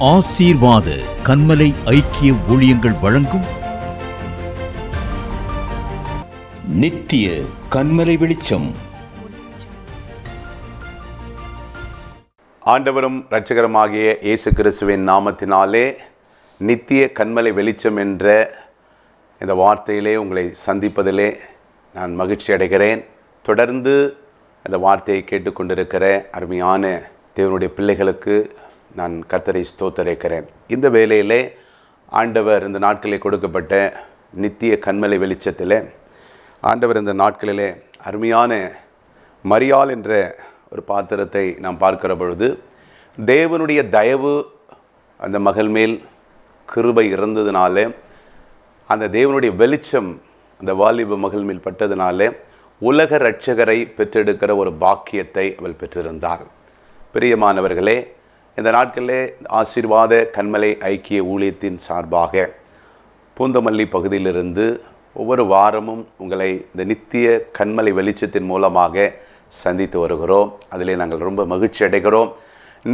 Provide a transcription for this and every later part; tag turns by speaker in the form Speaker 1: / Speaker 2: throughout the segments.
Speaker 1: ஆசீர்வாத கன்மலை ஐக்கிய ஊழியங்கள் வழங்கும்
Speaker 2: நித்திய கன்மலை வெளிச்சம்.
Speaker 3: ஆண்டவரும் இரட்சகருமாகிய இயேசு கிறிஸ்துவின் நாமத்தினாலே நித்திய கன்மலை வெளிச்சம் என்ற இந்த வார்த்தையிலே உங்களை சந்திப்பதிலே நான் மகிழ்ச்சி அடைகிறேன். தொடர்ந்து இந்த வார்த்தையை கேட்டுக்கொண்டிருக்கிற அருமையான தேவனுடைய பிள்ளைகளுக்கு நான் கர்த்தரை ஸ்தோத்திரிக்கிறேன். இந்த வேளையிலே ஆண்டவர் இந்த நாட்களிலே கொடுக்கப்பட்ட நித்திய கன்மலை வெளிச்சத்தில் ஆண்டவர் இந்த நாட்களிலே அருமையான மரியாள் என்ற ஒரு பாத்திரத்தை நாம் பார்க்கிற பொழுது தேவனுடைய தயவு அந்த மகள் மேல் கிருபை இருந்ததுனாலே, அந்த தேவனுடைய வெளிச்சம் அந்த வாலிப மகள் மேல் பட்டதுனாலே உலக இரட்சகரை பெற்றெடுக்கிற ஒரு பாக்கியத்தை அவள் பெற்றிருந்தார். பிரியமானவர்களே, இந்த நாட்களிலே ஆசீர்வாத கன்மலை ஐக்கிய ஊழியத்தின் சார்பாக பூந்தமல்லி பகுதியிலிருந்து ஒவ்வொரு வாரமும் உங்களை இந்த நித்திய கன்மலை வெளிச்சத்தின் மூலமாக சந்தித்து வருகிறோம். அதிலே நாங்கள் ரொம்ப மகிழ்ச்சி அடைகிறோம்.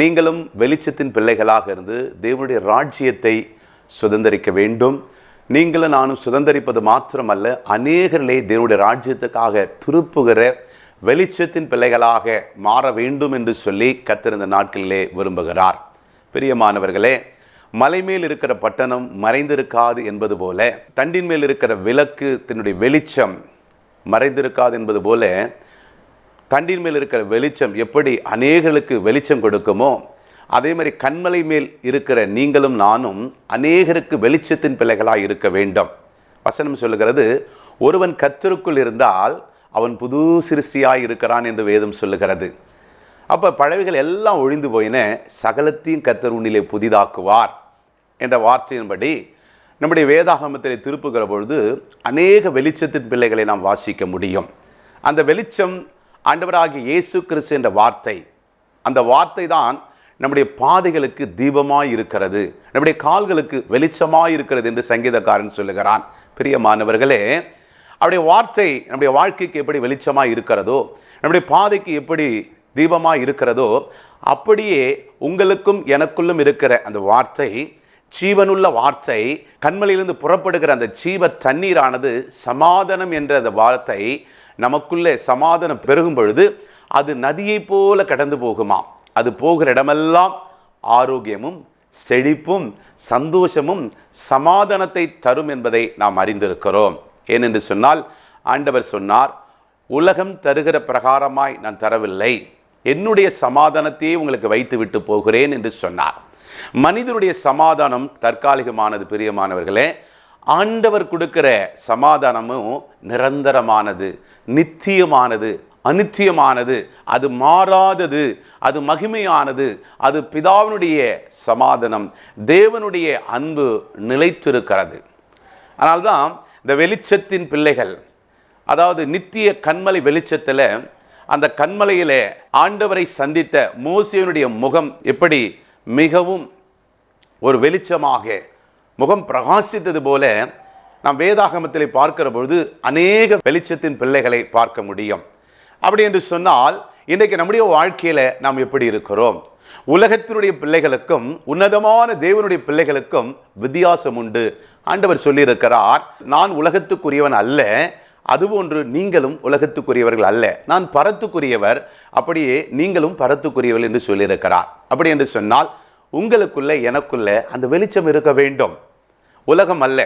Speaker 3: நீங்களும் வெளிச்சத்தின் பிள்ளைகளாக இருந்து தேவனுடைய ராஜ்யத்தை சுதந்திரிக்க வேண்டும். நீங்களும் நானும் சுதந்திரிப்பது மாத்திரமல்ல, அநேகரிலே தேவனுடைய ராஜ்யத்துக்காக திருப்புகிற வெளிச்சத்தின் பிள்ளைகளாக மாற வேண்டும் என்று சொல்லி கர்த்தர் இந்த நாட்களிலே விரும்புகிறார். பிரியமானவர்களே, மலை மேல் இருக்கிற பட்டணம் மறைந்திருக்காது என்பது போல, தண்டின் மேல் இருக்கிற விளக்கு தன்னுடைய வெளிச்சம் மறைந்திருக்காது என்பது போல, தண்டின் மேல் இருக்கிற வெளிச்சம் எப்படி அநேகர்களுக்கு வெளிச்சம் கொடுக்குமோ, அதே மாதிரி கன்மலை மேல் இருக்கிற நீங்களும் நானும் அநேகருக்கு வெளிச்சத்தின் பிள்ளைகளாக இருக்க வேண்டும். வசனம் சொல்லுகிறது, ஒருவன் கர்த்தருக்குள் இருந்தால் அவன் புது சிருஷ்டியாய் இருக்கிறான் என்று வேதம் சொல்லுகிறது. அப்போ பழவைகள் எல்லாம் ஒழிந்து போயின, சகலத்தையும் கர்த்தர் உன்னிலே புதிதாக்குவார் என்ற வார்த்தையின்படி நம்முடைய வேதாகமத்திலே திருப்புகிற பொழுது அநேக வெளிச்சத்தின் பிள்ளைகளை நாம் வாசிக்க முடியும். அந்த வெளிச்சம் ஆண்டவராகிய இயேசு கிறிஸ்து என்ற வார்த்தை, அந்த வார்த்தை தான் நம்முடைய பாதைகளுக்கு தீபமாய் இருக்கிறது, நம்முடைய கால்களுக்கு வெளிச்சமாய் இருக்கிறது என்று சங்கீதக்காரன் சொல்லுகிறான். பிரியமானவர்களே, அவருடைய வார்த்தை நம்முடைய வாழ்க்கைக்கு எப்படி வெளிச்சமாக இருக்கிறதோ, நம்முடைய பாதைக்கு எப்படி தீபமாக இருக்கிறதோ, அப்படியே உங்களுக்கும் எனக்குள்ளும் இருக்கிற அந்த வார்த்தை, ஜீவனுள்ள வார்த்தை, கண்மலையிலிருந்து புறப்படுகிற அந்த ஜீவ தண்ணீரானது சமாதானம் என்ற அந்த வார்த்தை நமக்குள்ளே சமாதானம் பெருகும் பொழுது அது நதியை போல கடந்து போகுமாம். அது போகிற இடமெல்லாம் ஆரோக்கியமும் செழிப்பும் சந்தோஷமும் சமாதானத்தை தரும் என்பதை நாம் அறிந்திருக்கிறோம். ஏனென்று சொன்னால், ஆண்டவர் சொன்னார், உலகம் தருகிற பிரகாரமாய் நான் தரவில்லை, என்னுடைய சமாதானத்தையே உங்களுக்கு வைத்து விட்டு போகிறேன் என்று சொன்னார். மனிதனுடைய சமாதானம் தற்காலிகமானது. பிரியமானவர்களே, ஆண்டவர் கொடுக்கிற சமாதானமும் நிரந்தரமானது, நித்தியமானது, அநித்தியமானது, அது மாறாதது, அது மகிமையானது, அது பிதாவினுடைய சமாதானம், தேவனுடைய அன்பு நிலைத்திருக்கிறது. அதனால்தான் இந்த வெளிச்சத்தின் பிள்ளைகள், அதாவது நித்திய கன்மலை வெளிச்சத்தில், அந்த கன்மலையிலே ஆண்டவரை சந்தித்த மோசேயினுடைய முகம் எப்படி மிகவும் ஒரு வெளிச்சமாக முகம் பிரகாசித்தது போல நாம் வேதாகமத்திலே பார்க்கிற பொழுது அநேக வெளிச்சத்தின் பிள்ளைகளை பார்க்க முடியும். அப்படி என்று சொன்னால், இன்றைக்கு நம்முடைய வாழ்க்கையில் நாம் எப்படி இருக்கிறோம்? உலகத்தினுடைய பிள்ளைகளுக்கும் உன்னதமான தேவனுடைய பிள்ளைகளுக்கும் வித்தியாசம் உண்டு. ஆண்டவர் சொல்லியிருக்கிறார், நான் உலகத்துக்குரியவன் அல்ல, அதுபோன்று நீங்களும் உலகத்துக்குரியவர்கள் அல்ல, நான் பரத்துக்குரியவர், அப்படியே நீங்களும் பரத்துக்குரியவர்கள் என்று சொல்லியிருக்கிறார். அப்படி என்று சொன்னால், உங்களுக்குள்ள எனக்குள்ள அந்த வெளிச்சம் இருக்க வேண்டும். உலகம் அல்ல.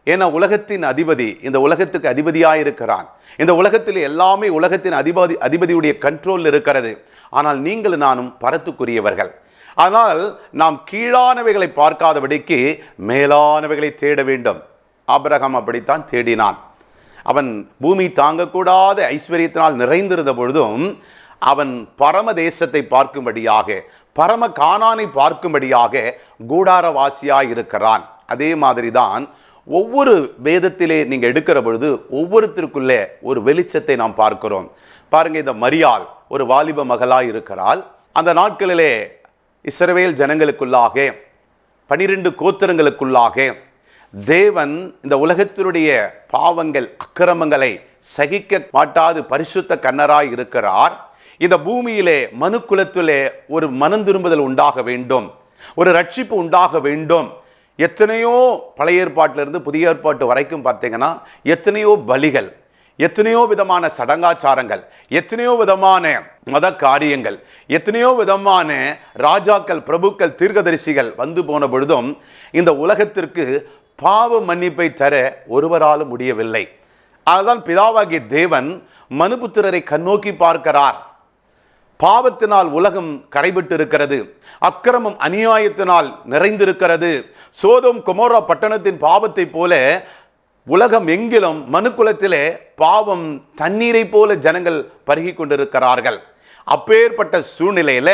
Speaker 3: ஏன்னா உலகத்தின் அதிபதி இந்த உலகத்துக்கு அதிபதியாக இருக்கிறான். இந்த உலகத்தில் எல்லாமே உலகத்தின் அதிபதியுடைய கண்ட்ரோல் இருக்கிறது. ஆனால் நீங்கள் நானும் பரத்துக்குரியவர்கள். ஆனால் நாம் கீழானவைகளை பார்க்காதபடிக்கு மேலானவைகளை தேட வேண்டும். ஆபிரகாம் அப்படித்தான் தேடினான். அவன் பூமி தாங்கக்கூடாத ஐஸ்வர்யத்தினால் நிறைந்திருந்த பொழுதும் அவன் பரம தேசத்தை பார்க்கும்படியாக, பரம கானானை பார்க்கும்படியாக கூடாரவாசியாய் இருக்கிறான். அதே மாதிரி தான் ஒவ்வொரு வேதத்திலே நீங்கள் எடுக்கிற பொழுது ஒவ்வொருத்தருக்குள்ளே ஒரு வெளிச்சத்தை நாம் பார்க்கிறோம். பாருங்க, இந்த மரியாள் ஒரு வாலிப மகளாய் இருக்கிறாள். அந்த நாட்களிலே இஸ்ரவேல் ஜனங்களுக்குள்ளாக 12 கோத்திரங்களுக்குள்ளாக தேவன் இந்த உலகத்தினுடைய பாவங்கள் அக்கிரமங்களை சகிக்க மாட்டாது பரிசுத்த கண்ணராய் இருக்கிறார். இந்த பூமியிலே மனுக்குலத்திலே ஒரு மனம் திரும்புதல் உண்டாக வேண்டும். ஒரு ரட்சிப்பு உண்டாக வேண்டும். எத்தனையோ பழைய ஏற்பாட்டிலிருந்து புதிய ஏற்பாட்டு வரைக்கும் பார்த்தீங்கன்னா எத்தனையோ பலிகள், எத்தனையோ விதமான சடங்காச்சாரங்கள், எத்தனையோ விதமான மத காரியங்கள், எத்தனையோ விதமான ராஜாக்கள், பிரபுக்கள், தீர்க்கதரிசிகள் வந்து போன பொழுதும் இந்த உலகத்திற்கு பாவ மன்னிப்பை தர ஒருவராலும் முடியவில்லை. அதுதான் பிதாவாகிய தேவன் மனுபுத்திரரை கண்ணோக்கி பார்க்கிறார். பாவத்தினால் உலகம் கரைபட்டு இருக்கிறது, அக்கிரமம் அநியாயத்தினால் நிறைந்திருக்கிறது. சோதோம் கொமோரா பட்டணத்தின் பாவத்தை போல உலகம் எங்கிலும் மனுக்குலத்திலே பாவம் தண்ணீரை போல ஜனங்கள் பருகி கொண்டிருக்கிறார்கள். அப்பேற்பட்ட சூழ்நிலையில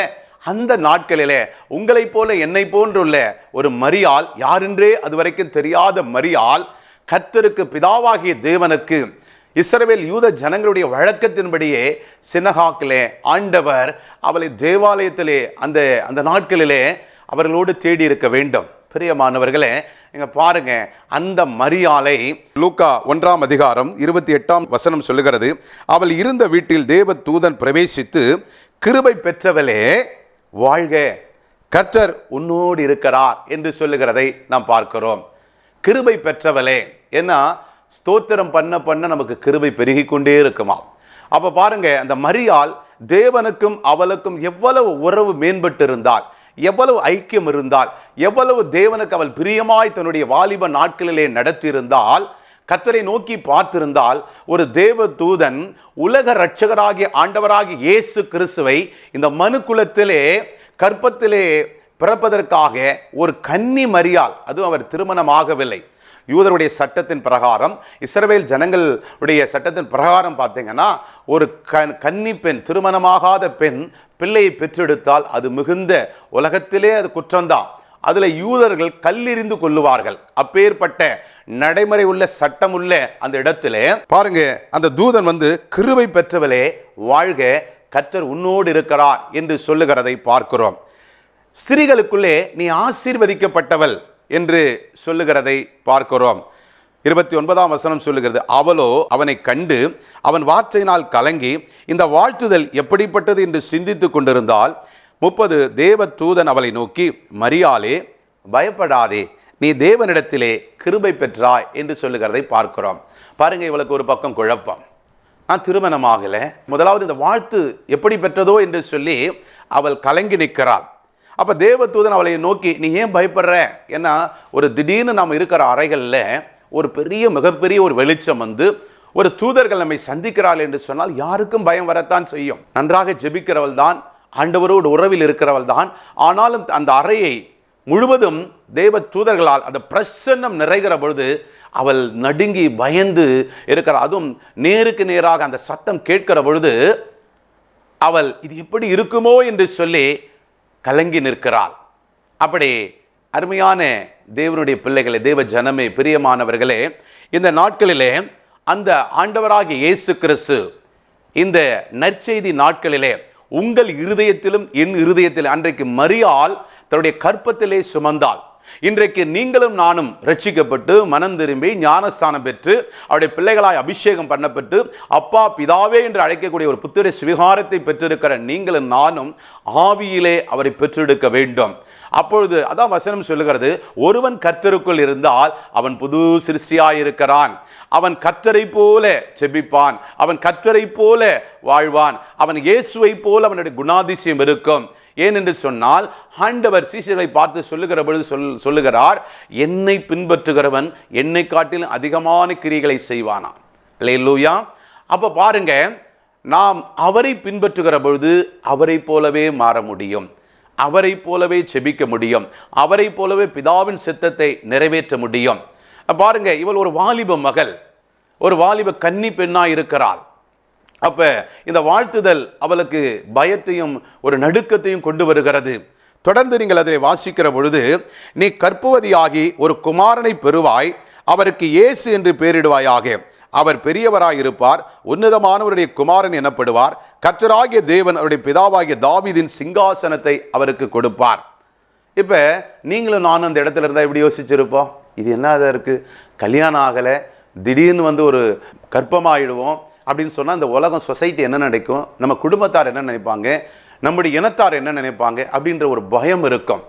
Speaker 3: அந்த நாட்களிலே உங்களை போல என்னை போன்றுள்ள ஒரு மரியாள், யாரென்றே அதுவரைக்கும் தெரியாத மரியாள், கர்த்தருக்கு பிதாவாகிய தேவனுக்கு இஸ்ரவேல் யூத ஜனங்களுடைய வழக்கத்தின்படியே சினகாக்கிலே ஆண்டவர் அவளை தேவாலயத்திலே அந்த நாட்களிலே அவர்களோடு தேடி இருக்க வேண்டும். பிரியமானவர்களே, இங்க பாருங்க, அந்த மரியாளை லூக்கா 1ஆம் அதிகாரம் 28ஆம் வசனம் சொல்லுகிறது, அவள் இருந்த வீட்டில் தேவ தூதன் பிரவேசித்து, கிருபை பெற்றவளே வாழ்க, கர்த்தர் உன்னோடு இருக்கிறார் என்று சொல்லுகிறதை நாம் பார்க்கிறோம். கிருபை பெற்றவளே, ஏன்னா ஸ்தோத்திரம் பண்ண பண்ண நமக்கு கிருபை பெருகி கொண்டே இருக்குமா. அப்ப பாருங்க, அந்த மரியாள் தேவனுக்கும் அவளுக்கும் எவ்வளவு உறவு மேம்பட்டு இருந்தால், எவ்வளவு ஐக்கியம் இருந்தால், எவ்வளவு தேவனுக்கு அவள் பிரியமாய் தன்னுடைய வாலிப நாட்களிலே நடத்தியிருந்தால், கர்த்தரை நோக்கி பார்த்திருந்தால், ஒரு தேவ தூதன் உலக இரட்சகராகிய ஆண்டவராகிய இயேசு கிறிஸ்துவை இந்த மனுக்குலத்திலே கற்பத்திலே பிறப்பதற்காக ஒரு கன்னி மரியாள், அதுவும் அவர் திருமணமாகவில்லை, யூதருடைய சட்டத்தின் பிரகாரம், இஸ்ரவேல் ஜனங்களுடைய சட்டத்தின் பிரகாரம் பார்த்தீங்கன்னா ஒரு கன்னி பெண், திருமணமாகாத பெண் பிள்ளையை பெற்றெடுத்தால் அது மிகுந்த உலகத்திலே அது குற்றம்தான். அதில் யூதர்கள் கல்லெறிந்து கொள்ளுவார்கள். அப்பேற்பட்ட நடைமுறை உள்ள சட்டம் உள்ள அந்த இடத்திலே பாருங்க, அந்த தூதன் வந்து கிருபை பெற்றவளே வாழ்க, கர்த்தர் உன்னோடு இருக்கிறார் என்று சொல்லுகிறதை பார்க்கிறோம். ஸ்திரீகளுக்குள்ளே நீ ஆசீர்வதிக்கப்பட்டவள் என்று சொல்லுகிறதை பார்க்கிறோம். 29ஆம் வசனம் சொல்லுகிறது, அவளோ அவனை கண்டு அவன் வார்த்தையினால் கலங்கி இந்த வாழ்த்துதல் எப்படிப்பட்டது என்று சிந்தித்து கொண்டிருந்தால், 30 தேவ தூதன் அவளை நோக்கி, மரியாளே பயப்படாதே, நீ தேவனிடத்திலே கிருபை பெற்றாய் என்று சொல்லுகிறதை பார்க்கிறோம். பாருங்க, இவளுக்கு ஒரு பக்கம் குழப்பம், நான் திருமணமாகலை, முதலாவது இந்த வாழ்த்து எப்படி பெற்றதோ என்று சொல்லி அவள் கலங்கி நிற்கிறாள். அப்போ தேவதூதன் அவளை நோக்கி, நீ ஏன் பயப்படுற? ஏன்னா ஒரு திடீர்னு நாம் இருக்கிற அறைகளில் ஒரு மிகப்பெரிய ஒரு வெளிச்சம் வந்து ஒரு தூதர்கள் நம்மை சந்திக்கிறாள் என்று சொன்னால் யாருக்கும் பயம் வரத்தான் செய்யும். நன்றாக ஜெபிக்கிறவள் தான், ஆண்டவரோடு உறவில் இருக்கிறவள் தான். ஆனாலும் அந்த அறையை முழுவதும் தேவ தூதர்களால் அந்த பிரசன்னம் நிறைகிற பொழுது அவள் நடுங்கி பயந்து இருக்கிறாள். அதுவும் நேருக்கு நேராக அந்த சத்தம் கேட்கிற பொழுது அவள் இது எப்படி இருக்குமோ என்று சொல்லி கலங்கி நிற்கிறாள். அப்படி அருமையான தேவனுடைய பிள்ளைகளே, தேவ ஜனமே, பிரியமானவர்களே, இந்த நாட்களிலே அந்த ஆண்டவராகிய இயேசு கிறிஸ்து இந்த நற்செய்தி நாட்களிலே உங்கள் இருதயத்திலும் என் இருதயத்திலும், அன்றைக்கு மரியாள் தன்னுடைய கற்பத்திலே சுமந்தாள். இன்றைக்கு நீங்களும் நானும் ரட்சிக்கப்பட்டு மனம் திரும்பி ஞானஸ்தானம் பெற்று அவருடைய பிள்ளைகளாய் அபிஷேகம் பண்ணப்பட்டு அப்பா பிதாவே என்று அழைக்கக்கூடிய ஒரு புத்திர சுவிகாரத்தை பெற்றிருக்கிற நீங்களும் நானும் ஆவியிலே அவரை பெற்றெடுக்க வேண்டும். அப்பொழுது அதான் வசனம் சொல்லுகிறது, ஒருவன் கர்த்தருக்குள் இருந்தால் அவன் புது சிருஷ்டியாயிருக்கிறான், அவன் கர்த்தரை போல செபிப்பான், அவன் கர்த்தரை போல வாழ்வான், அவன் இயேசுவை போல அவனுடைய குணாதிசயம் இருக்கும். ஏனென்று சொன்னால் ஆண்டவர் சீஷர்களை பார்த்து சொல்லுகிற பொழுது சொல்லுகிறார், என்னை பின்பற்றுகிறவன் என்னை காட்டிலும் அதிகமான கிரியைகளை செய்வானா. அல்லேலூயா. அப்போ பாருங்க, நாம் அவரை பின்பற்றுகிற பொழுது அவரை போலவே மாற முடியும், அவரை போலவே செபிக்க முடியும், அவரை போலவே பிதாவின் சித்தத்தை நிறைவேற்ற முடியும். பாருங்க, இவள் ஒரு வாலிப மகள், ஒரு வாலிப கன்னி பெண்ணாய் இருக்கிறாள். அப்ப இந்த வாழ்த்துதல் அவளுக்கு பயத்தையும் ஒரு நடுக்கத்தையும் கொண்டு வருகிறது. தொடர்ந்து நீங்கள் அதை வாசிக்கிற பொழுது, நீ கற்பவதியாகி ஒரு குமாரனை பெறுவாய், அவருக்கு இயேசு என்று பெயரிடுவாயாக, அவர் பெரியவராயிருப்பார், உன்னதமானவருடைய குமாரன் எனப்படுவார், கர்த்தராகிய தேவன் அவருடைய பிதாவாகிய தாவீதின் சிங்காசனத்தை அவருக்கு கொடுப்பார். இப்ப நீங்களும் நானும் அந்த இடத்துல இருந்தா எப்படி யோசிச்சிருப்போம்? இது என்ன இருக்கு, கல்யாணம் ஆகலை, திடீர்னு வந்து ஒரு கர்ப்பமாயிடுவோம் அப்படின்னு சொன்னால் இந்த உலகம், சொசைட்டி என்ன நினைக்கும், நம்ம குடும்பத்தார் என்ன நினைப்பாங்க, நம்முடைய இனத்தார் என்ன நினைப்பாங்க அப்படின்ற ஒரு பயம் இருக்கும்.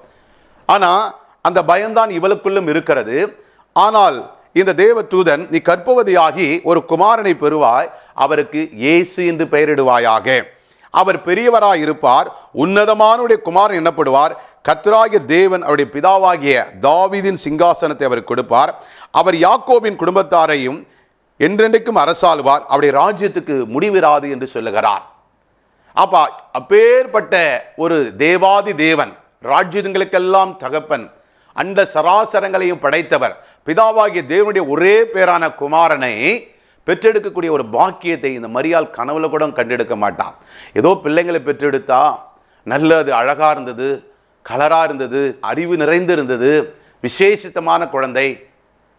Speaker 3: ஆனால் அந்த பயம்தான் இவளுக்குள்ளும் இருக்கிறது. ஆனால் இந்த தேவ தூதன், நீ கர்ப்பவதியாகி ஒரு குமாரனை பெறுவாய், அவருக்கு இயேசு என்று பெயரிடுவாயாக. அவர் பெரியவராய் இருப்பார், உன்னதமானுடைய குமாரன் என்னப்படுவார். கர்த்தராகிய தேவன் அவருடைய பிதாவாகிய தாவீதின் சிங்காசனத்தை அவர் கொடுப்பார். அவர் யாக்கோபின் குடும்பத்தாரையும் என்றென்றைக்கும் அரசாளுவார், அவருடைய ராஜ்யத்துக்கு முடிவிராது என்று சொல்லுகிறார். அப்பா, அப்பேற்பட்ட ஒரு தேவாதி தேவன், ராஜ்யங்களுக்கெல்லாம் தகப்பன், அண்ட சராசரங்களையும் படைத்தவர், பிதாவாகிய தேவனுடைய ஒரே பேரான குமாரனை பெற்றெடுக்கக்கூடிய ஒரு பாக்கியத்தை இந்த மரியாள் கனவுல கூட கண்டெடுக்க மாட்டான். ஏதோ பிள்ளைங்களை பெற்றெடுத்தா நல்லது, அழகா இருந்தது, கலரா இருந்தது, அறிவு நிறைந்து இருந்தது, விசேஷித்தமான குழந்தை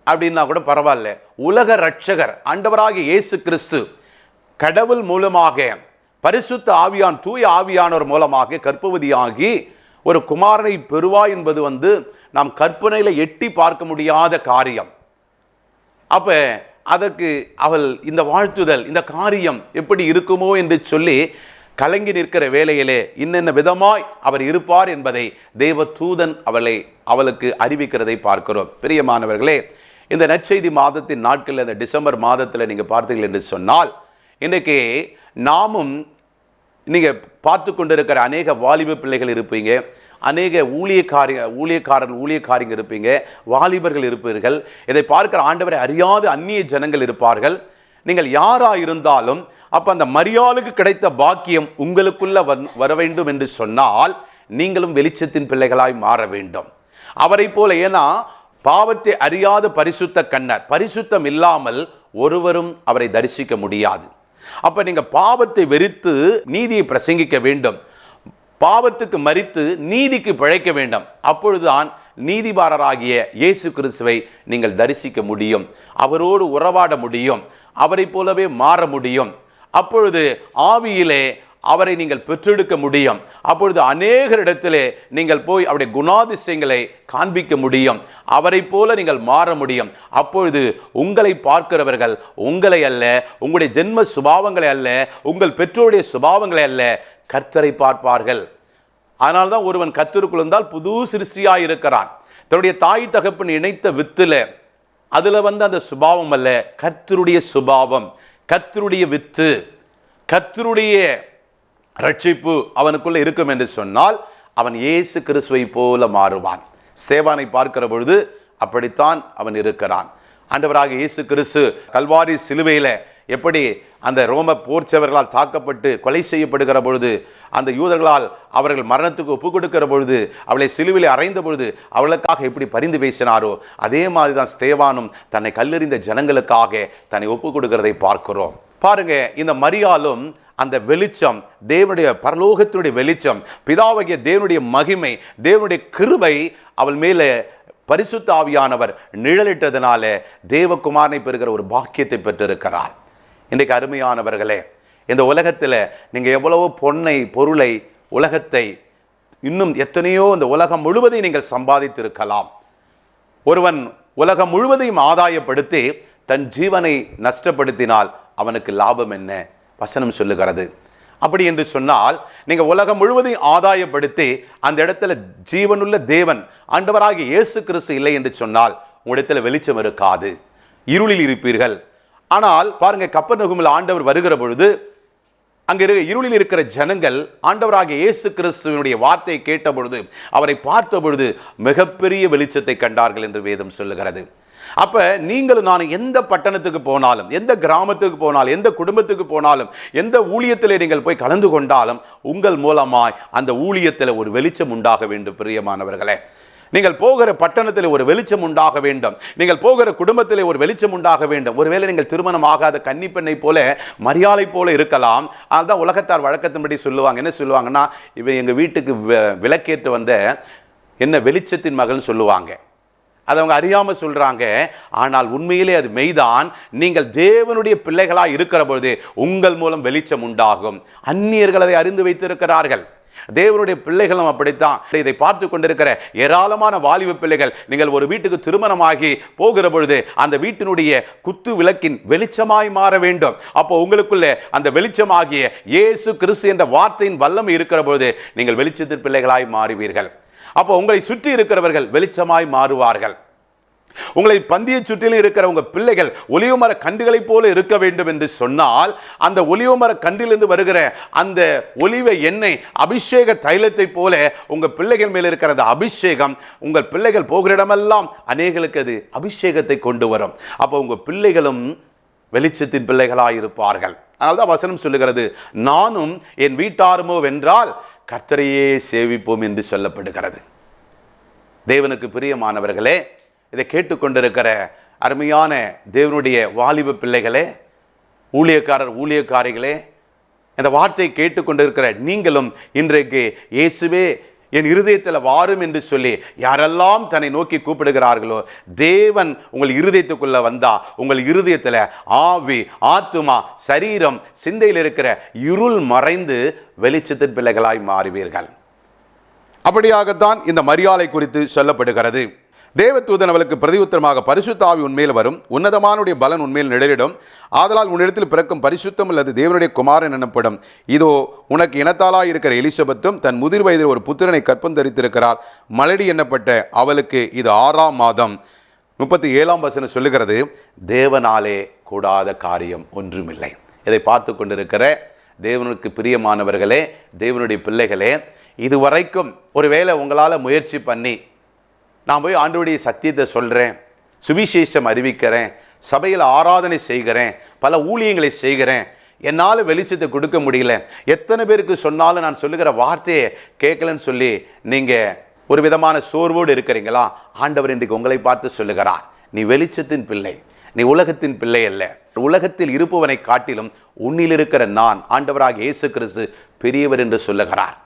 Speaker 3: அப்படின்னா கூட பரவாயில்ல. உலக ரட்சகர் ஆண்டவராகிய இயேசு கிறிஸ்து கடவுள் மூலமாக, பரிசுத்த ஆவியான், தூய ஆவியானவர் மூலமாக கர்ப்பவதியாகி ஒரு குமாரனை பெறுவாய் என்பது நாம் கற்பனையில எட்டி பார்க்க முடியாத காரியம். அப்ப அதற்கு அவள் இந்த வாழ்த்துதல், இந்த காரியம் எப்படி இருக்குமோ என்று சொல்லி கலங்கி நிற்கிற வேளையிலே இன்னென்ன விதமாய் அவர் இருப்பார் என்பதை தேவ தூதன் அவளுக்கு அறிவிக்கிறதை பார்க்கிறோம். பிரியமானவர்களே, இந்த நற்செய்தி மாதத்தின் நாட்களில், இந்த டிசம்பர் மாதத்தில் நீங்கள் பார்த்தீர்கள் என்று சொன்னால், இன்றைக்கு நாமும் நீங்கள் பார்த்து கொண்டிருக்கிற அநேக வாலிப பிள்ளைகள் இருப்பீங்க, அநேக ஊழியக்காரங்க இருப்பீங்க, வாலிபர்கள் இருப்பீர்கள். இதை பார்க்கிற ஆண்டவரை அறியாத அந்நிய ஜனங்கள் இருப்பார்கள். நீங்கள் யாரா இருந்தாலும் அப்போ அந்த மரியாளுக்கு கிடைத்த பாக்கியம் உங்களுக்குள்ள வர வேண்டும் என்று சொன்னால் நீங்களும் வெளிச்சத்தின் பிள்ளைகளாய் மாற வேண்டும். அவரை போல, ஏன்னா பாவத்தை அறியாத பரிசுத்த கண்ணர், பரிசுத்தம் இல்லாமல் ஒருவரும் அவரை தரிசிக்க முடியாது. அப்ப நீங்க பாவத்தை வெறுத்து நீதியை பிரசங்கிக்க வேண்டும், பாவத்துக்கு மரித்து நீதிக்கு பிழைக்க வேண்டும். அப்பொழுதுதான் நீதிபாரராகிய இயேசு கிறிஸ்துவை நீங்கள் தரிசிக்க முடியும், அவரோடு உறவாட முடியும், அவரை போலவே மாற முடியும். அப்பொழுது ஆவியிலே அவரை நீங்கள் பெற்றெடுக்க முடியும். அப்பொழுது அநேகரிடத்திலே நீங்கள் போய் அவருடைய குணாதிசயங்களை காண்பிக்க முடியும், அவரை போல நீங்கள் மாற முடியும். அப்பொழுது உங்களை பார்க்கிறவர்கள் உங்களை அல்ல, உங்களுடைய ஜென்ம சுபாவங்களை அல்ல, உங்கள் பெற்றோருடைய சுபாவங்களை அல்ல, கர்த்தரை பார்ப்பார்கள். அதனால்தான் ஒருவன் கர்த்தருக்குள் இருந்தால் புது சிருஷ்டியாய் இருக்கிறான். தன்னுடைய தாய் தகப்பன் இணைத்த வித்துல அதுல அந்த சுபாவம் அல்ல, கர்த்தருடைய சுபாவம், கர்த்தருடைய வித்து, கர்த்தருடைய ரட்சிப்பு அவனுக்குள்ள இருக்கும் என்று சொன்னால் அவன் இயேசு கிறிஸ்துவை போல மாறுவான். சேவானை பார்க்கிற பொழுது அப்படித்தான் அவன் இருக்கிறான். ஆண்டவராக இயேசு கிறிஸ்து கல்வாரி சிலுவையில் எப்படி அந்த ரோம போர்ச்சவர்களால் தாக்கப்பட்டு கொலை செய்யப்படுகிற பொழுது, அந்த யூதர்களால் அவர்கள் மரணத்துக்கு ஒப்பு கொடுக்கிற பொழுது, அவளை சிலுவையில் அறைந்த பொழுது அவளுக்காக எப்படி பரிந்து பேசினாரோ, அதே மாதிரி தான் ஸ்தேவானும் தன்னை கல்லெறிந்த ஜனங்களுக்காக தன்னை ஒப்பு கொடுக்கிறதை பார்க்கிறோம். பாருங்க, இந்த மரியாளும் அந்த வெளிச்சம், தேவனுடைய பரலோகத்தினுடைய வெளிச்சம், பிதாவாகிய தேவனுடைய மகிமை, தேவனுடைய கிருபை அவள் மேலே பரிசுத்த ஆவியானவர் நிழலிட்டதனால தேவகுமாரனை பெறுகிற ஒரு பாக்கியத்தை பெற்றிருக்கிறார். இன்றைக்கு அருமையானவர்களே, இந்த உலகத்தில் நீங்கள் எவ்வளவோ பொருளை, உலகத்தை, இன்னும் எத்தனையோ இந்த உலகம் முழுவதையும் நீங்கள் சம்பாதித்திருக்கலாம். ஒருவன் உலகம் முழுவதையும் ஆதாயப்படுத்தி தன் ஜீவனை நஷ்டப்படுத்தினால் அவனுக்கு லாபம் என்ன? வசனம் சொல்லுகிறது. அப்படி என்று சொன்னால் நீங்கள் உலகம் முழுவதையும் ஆதாயப்படுத்தி அந்த இடத்துல ஜீவனுள்ள தேவன் ஆண்டவராகிய இயேசு கிறிஸ்து இல்லை என்று சொன்னால் உங்களிடத்தில் வெளிச்சம் இருக்காது, இருளில் இருப்பீர்கள். ஆனால் பாருங்க, கப்பர்நகூமில் ஆண்டவர் வருகிற பொழுது அங்கே இருளில் இருக்கிற ஜனங்கள் ஆண்டவராகிய இயேசு கிறிஸ்துவினுடைய வார்த்தையை கேட்ட பொழுது, அவரை பார்த்த பொழுது மிகப்பெரிய வெளிச்சத்தை கண்டார்கள் என்று வேதம் சொல்லுகிறது. அப்ப நீங்களும் நான் எந்த பட்டணத்துக்கு போனாலும், எந்த கிராமத்துக்கு போனாலும், எந்த குடும்பத்துக்கு போனாலும், எந்த ஊழியத்திலே நீங்கள் போய் கலந்து கொண்டாலும் உங்கள் மூலமாய் அந்த ஊழியத்தில் ஒரு வெளிச்சம் உண்டாக வேண்டும். பிரியமானவர்களே, நீங்கள் போகிற பட்டணத்தில் ஒரு வெளிச்சம் உண்டாக வேண்டும், நீங்கள் போகிற குடும்பத்தில் ஒரு வெளிச்சம் உண்டாக வேண்டும். ஒருவேளை நீங்கள் திருமணம் ஆகாத கன்னி பெண்ணை போல, மரியாதை போல இருக்கலாம். அதுதான் உலகத்தார் வழக்கத்தின்படி சொல்லுவாங்க. என்ன சொல்லுவாங்கன்னா, இவன் எங்கள் வீட்டுக்கு விளக்கேற்று வந்த என்ன வெளிச்சத்தின் மகள்னு சொல்லுவாங்க. அதை அவங்க அறியாமல் சொல்கிறாங்க. ஆனால் உண்மையிலே அது மெய்தான். நீங்கள் தேவனுடைய பிள்ளைகளாக இருக்கிற பொழுது உங்கள் மூலம் வெளிச்சம் உண்டாகும். அந்நியர்கள் அதை அறிந்து வைத்திருக்கிறார்கள். தேவனுடைய பிள்ளைகளும் அப்படித்தான். இதை பார்த்து கொண்டிருக்கிற ஏராளமான வாலிப பிள்ளைகள், நீங்கள் ஒரு வீட்டுக்கு திருமணமாகி போகிற பொழுது அந்த வீட்டினுடைய குத்து விளக்கின் வெளிச்சமாய் மாற வேண்டும். அப்போ உங்களுக்குள்ள அந்த வெளிச்சமாகிய இயேசு கிறிஸ்து என்ற வார்த்தையின் வல்லமை இருக்கிற பொழுது நீங்கள் வெளிச்சத்தின் பிள்ளைகளாய் மாறுவீர்கள். அப்போ உங்களை சுற்றி இருக்கிறவர்கள் வெளிச்சமாய் மாறுவார்கள். உங்களை பந்திய சுற்றிலும் இருக்கிற உங்க பிள்ளைகள் ஒலிவமர கன்றுகளைப் போல இருக்க வேண்டும் என்று சொன்னால், அந்த ஒலிவமர கன்றிலிருந்து வருகிற அந்த ஒலிவ எண்ணெய் அபிஷேக தைலத்தை போல உங்க பிள்ளைகள் மேல் இருக்கிற அந்த அபிஷேகம் உங்கள் பிள்ளைகள் போகிற இடமெல்லாம் அநேகளுக்கு அது அபிஷேகத்தை கொண்டு வரும். அப்போ உங்க பிள்ளைகளும் வெளிச்சத்தின் பிள்ளைகளாய் இருப்பார்கள். அதனால்தான் வசனம் சொல்லுகிறது, நானும் என் வீட்டாருமோ வென்றால் கர்த்தரையே சேவிப்போம் என்று சொல்லப்படுகிறது. தேவனுக்கு பிரியமானவர்களே, இதை கேட்டுக்கொண்டிருக்கிற அருமையான தேவனுடைய வாலிப பிள்ளைகளே, ஊழியக்காரர் ஊழியக்காரிகளே, இந்த வார்த்தையை கேட்டுக்கொண்டிருக்கிற நீங்களும் இன்றைக்கு இயேசுவே என் இருதயத்தில் வாரும் என்று சொல்லி யாரெல்லாம் தன்னை நோக்கி கூப்பிடுகிறார்களோ, தேவன் உங்கள் இருதயத்துக்குள்ள வந்தா உங்கள் இருதயத்தில் ஆவி, ஆத்துமா, சரீரம், சிந்தையில் இருக்கிற இருள் மறைந்து வெளிச்சத்தின் பிள்ளைகளாய் மாறுவீர்கள். அப்படியாகத்தான் இந்த மரியாதை குறித்து சொல்லப்படுகிறது. தேவதூதன் அவளுக்கு பிரதியுத்தரமாக, பரிசுத்த ஆவி உன்மேல் வரும், உன்னதமானுடைய பலன் உன்மேல் நிழலிடும், ஆதலால் உன்னிடத்தில் பிறக்கும் பரிசுத்தம் அல்லது தேவனுடைய குமாரன் எனப்படும். இதோ உனக்கு இனத்தாலாய் இருக்கிற எலிசபெத்தும் தன் முதிர் வயதில் ஒரு புத்திரனை கற்பம் தரித்திருக்கிறார். மலடி எண்ணப்பட்ட அவளுக்கு இது 6ஆம் மாதம். 37ஆம் வசனம் சொல்லுகிறது, தேவனாலே கூடாத காரியம் ஒன்றுமில்லை. இதை பார்த்து கொண்டிருக்கிற தேவனுக்கு பிரியமானவர்களே, தேவனுடைய பிள்ளைகளே, இதுவரைக்கும் ஒருவேளை உங்களால் முயற்சி பண்ணி நான் போய் ஆண்டவருடைய சத்தியத்தை சொல்கிறேன், சுவிசேஷம் அறிவிக்கிறேன், சபையில் ஆராதனை செய்கிறேன், பல ஊழியங்களை செய்கிறேன், என்னால் வெளிச்சத்தை கொடுக்க முடியல, எத்தனை பேருக்கு சொன்னாலும் நான் சொல்லுகிற வார்த்தையை கேட்கலன்னு சொல்லி நீங்கள் ஒரு விதமான சோர்வோடு இருக்கிறீங்களா? ஆண்டவர் இன்றைக்கு உங்களை பார்த்து சொல்லுகிறார், நீ வெளிச்சத்தின் பிள்ளை, நீ உலகத்தின் பிள்ளை அல்ல. உலகத்தில் இருப்பவனை காட்டிலும் உன்னில் இருக்கிற நான் ஆண்டவராக இயேசு கிறிஸ்து பெரியவர் என்று சொல்லுகிறார்.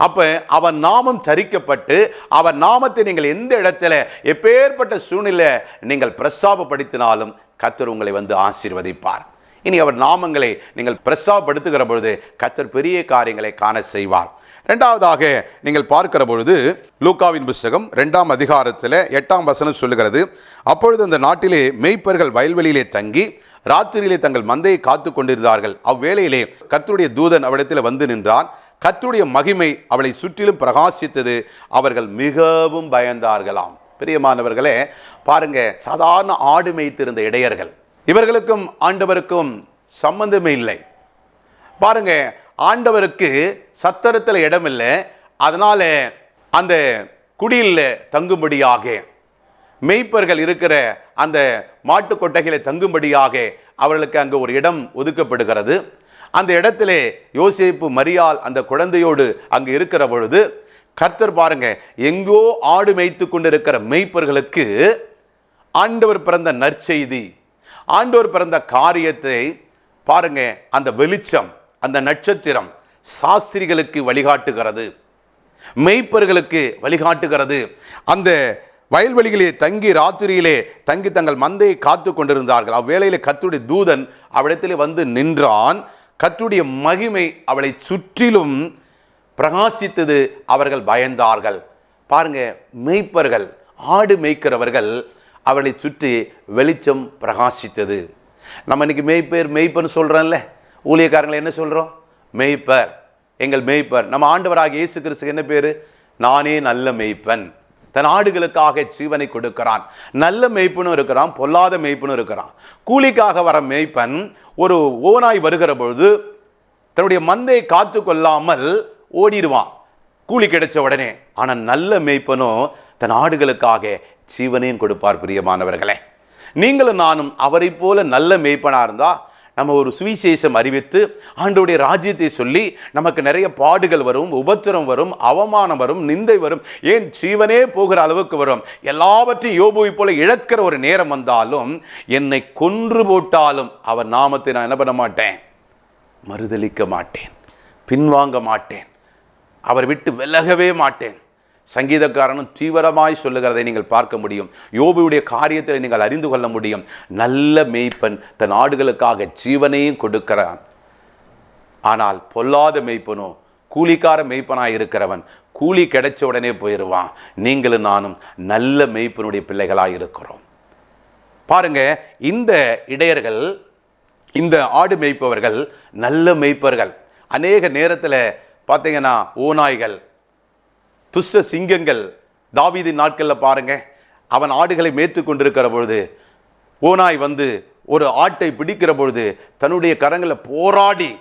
Speaker 3: அப்ப அவன் நாமம் தரிக்கப்பட்டு அவர் நாமத்தை நீங்கள் எந்த இடத்துல எப்பேற்பட்ட சூழ்நிலை நீங்கள் பிரஸ்தாபப்படுத்தினாலும் கர்த்தர் உங்களை வந்து ஆசீர்வதிப்பார். இனி அவர் நாமங்களை நீங்கள் பிரஸ்தாபப்படுத்துகிற பொழுது கர்த்தர் பெரிய காரியங்களை காண செய்வார். இரண்டாவதாக நீங்கள் பார்க்கிற பொழுது லூக்காவின் புத்தகம் 2ஆம் அதிகாரத்தில் 8ஆம் வசனம் சொல்லுகிறது, அப்பொழுது அந்த நாட்டிலே மேய்ப்பர்கள் வயல்வெளியிலே தங்கி ராத்திரியிலே தங்கள் மந்தையை காத்து கொண்டிருந்தார்கள். அவ்வேளையிலே கர்த்தருடைய தூதன் அவரிடத்தில் வந்து நின்றான். கர்த்தருடைய மகிமை அவளை சுற்றிலும் பிரகாசித்தது. அவர்கள் மிகவும் பயந்தார்களாம். பிரியமானவர்களே, பாருங்க, சாதாரண ஆடு மேய்த்திருந்த இடையர்கள், இவர்களுக்கும் ஆண்டவருக்கும் சம்பந்தமே இல்லை. பாருங்க, ஆண்டவருக்கு சத்தரத்தில் இடம் இல்லை, அதனால அந்த குடியில் தங்கும்படியாக மேய்ப்பர்கள் இருக்கிற அந்த மாட்டு கொட்டைகளை தங்கும்படியாக அவர்களுக்கு அங்கு ஒரு இடம் ஒதுக்கப்படுகிறது. அந்த இடத்திலே யோசேப்பு மரியாள் அந்த குழந்தையோடு அங்கு இருக்கிற பொழுது கர்த்தர் பாருங்க, எங்கோ ஆடு மேய்த்து கொண்டிருக்கிற மேய்ப்பர்களுக்கு ஆண்டவர் பிறந்த நற்செய்தி, ஆண்டவர் பிறந்த காரியத்தை பாருங்க, அந்த வெளிச்சம், அந்த நட்சத்திரம் சாஸ்திரிகளுக்கு வழிகாட்டுகிறது, மேய்ப்பர்களுக்கு வழிகாட்டுகிறது. அந்த வயல்வெளிகளே தங்கி ராத்திரியிலே தங்கி தங்கள் மந்தையை காத்து கொண்டிருந்தார்கள். அவ்வேளையிலே கர்த்தருடைய தூதன் அவ்விடத்திலே வந்து நின்றான். கர்த்தருடைய மகிமை அவளை சுற்றிலும் பிரகாசித்தது. அவர்கள் பயந்தார்கள். பாருங்க, மேய்ப்பர்கள், ஆடு மேய்க்கிறவர்கள், அவளை சுற்றி வெளிச்சம் பிரகாசித்தது. நம்ம இன்னைக்கு மேய்ப்பர்னு சொல்கிறோம்ல, ஊழியக்காரங்களை என்ன சொல்கிறோம்? மேய்ப்பர், எங்கள் மேய்ப்பர். நம்ம ஆண்டவராக இயேசு கிறிஸ்துக்கு என்ன பேர்? நானே நல்ல மேய்ப்பன், தன் ஆடுகளுக்காக ஜீவனை கொடுக்கிறான். நல்ல மேய்ப்பனும் இருக்கிறான், பொல்லாத மேய்ப்பனும் இருக்கிறான். கூலிக்காக வர மேய்ப்பன் ஒரு ஓநாய் வருகிற பொழுது தன்னுடைய மந்தையை காத்து கொள்ளாமல் ஓடிடுவான் கூலி கிடைச்ச உடனே. ஆனால் நல்ல மேய்ப்பனும் தன் ஆடுகளுக்காக ஜீவனையும் கொடுப்பார். பிரியமானவர்களே, நீங்களும் நானும் அவரை போல நல்ல மேய்ப்பனாக இருந்தால் நம்ம ஒரு சுவிசேஷம் அறிவித்து ஆண்டவருடைய ராஜ்யத்தை சொல்லி நமக்கு நிறைய பாடுகள் வரும், உபத்திரம் வரும், அவமானம் வரும், நிந்தை வரும், ஏன் ஜீவனே போகிற அளவுக்கு வரும். எல்லாவற்றையும் யோபுவை போல இழக்கிற ஒரு நேரம் வந்தாலும், என்னை கொன்று போட்டாலும் அவர் நாமத்தை நான் என்ன பண்ண மாட்டேன்? மறுதலிக்க மாட்டேன், பின்வாங்க மாட்டேன், அவர் விட்டு விலகவே மாட்டேன். சங்கீதக்காரனும் தீவிரமாய் சொல்லுகிறதை நீங்கள் பார்க்க முடியும். யோபுடைய காரியத்தில் நீங்கள் அறிந்து கொள்ள முடியும். நல்ல மேய்ப்பன் தன் ஆடுகளுக்காக ஜீவனையும் கொடுக்கிறான். ஆனால் பொல்லாத மேய்ப்பனோ, கூலிக்கார மேய்ப்பனாய் இருக்கிறவன், கூலி கிடைச்ச உடனே போயிடுவான். நீங்களும் நானும் நல்ல மேய்ப்பனுடைய பிள்ளைகளாக இருக்கிறோம். பாருங்க, இந்த இடையர்கள், இந்த ஆடு மேய்ப்பவர்கள் நல்ல மேய்ப்பர்கள். அநேக நேரத்தில் பார்த்தீங்கன்னா ஓநாய்கள் துஷ்ட சிங்கங்கள் தாவீதின் நாட்களில் பாருங்க, அவன் ஆடுகளை மேய்த்து கொண்டிருக்கிற பொழுது ஓநாய் வந்து ஒரு ஆட்டை பிடிக்கிற பொழுது தன்னுடைய கரங்களை போராடி